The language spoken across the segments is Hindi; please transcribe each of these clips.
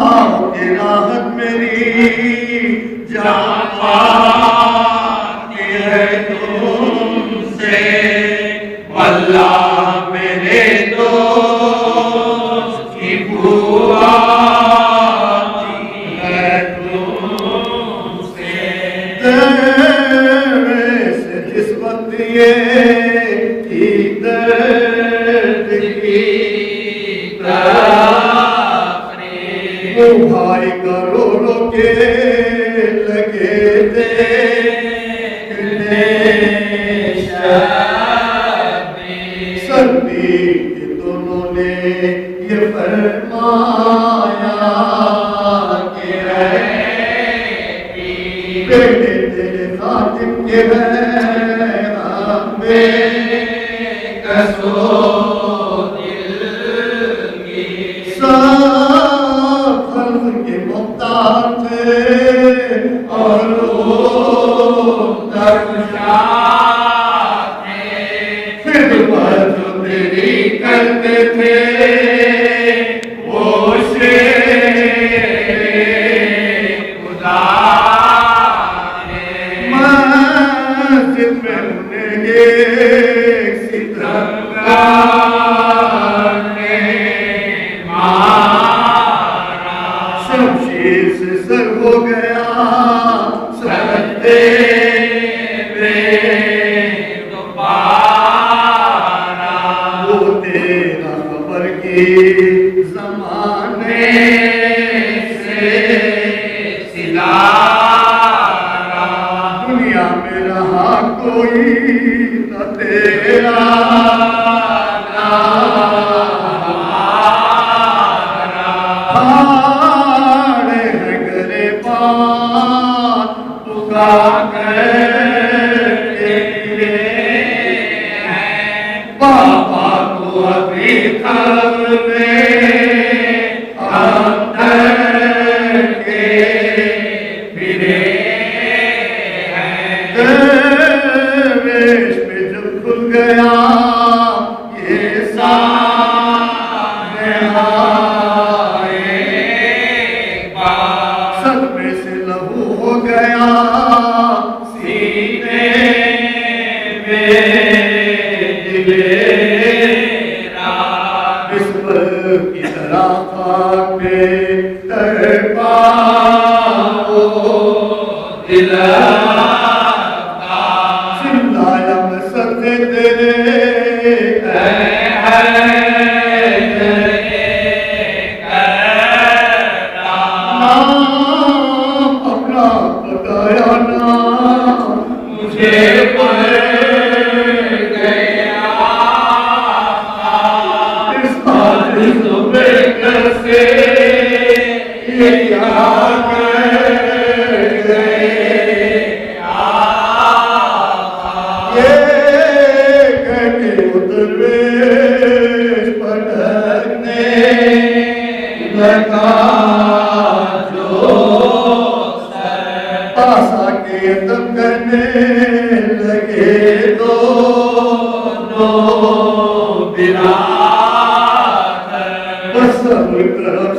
आओगे राहत मेरी जान पाती है तुमसे, अल्लाह मेरे दोस्त की बुआ है तुमसे। तेरे से जिस वक्त ये दर्द की भाई करोड़ों के लगे देखने सर्दी के दोनों ने ये फरमाया कि बेटे तेरे खातिम के हमें कसो करते थे वो खुदा मस्जिद में उन्हें सितमगार ने मारा, शमशीर से सर हो गया सत्ते ज़माने से सिलारा, दुनिया में रहा कोई न तेरा ना हमारा, हारे हैं गिरबान पुकार करके बाबा को अभी खबर में खुल गया ये सदमे से लहू हो गया सीने में दिलेरा, बिस्मिल की तरह खाक में तड़पा वो दिल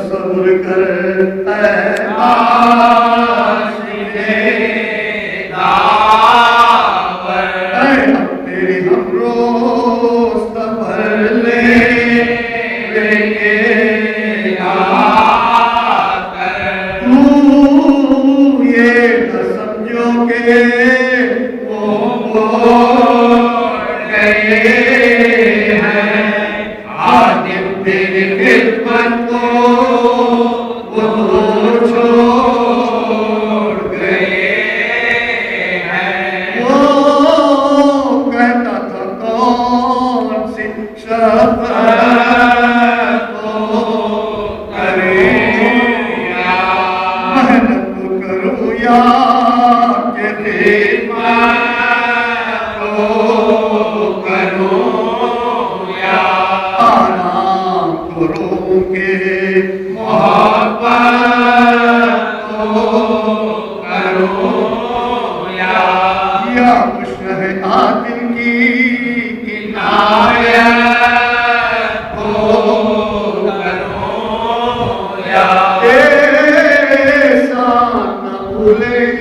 सब्र कर तेरी हम रोज सफर लेंगे तू ये न समझोगे वो गए हैं आदिम तेरी खिदमत को वो छोड़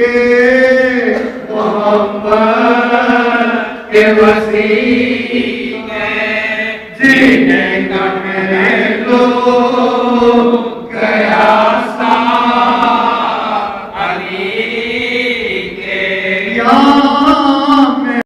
के मोहब्बत के वसीले जीने का मेरे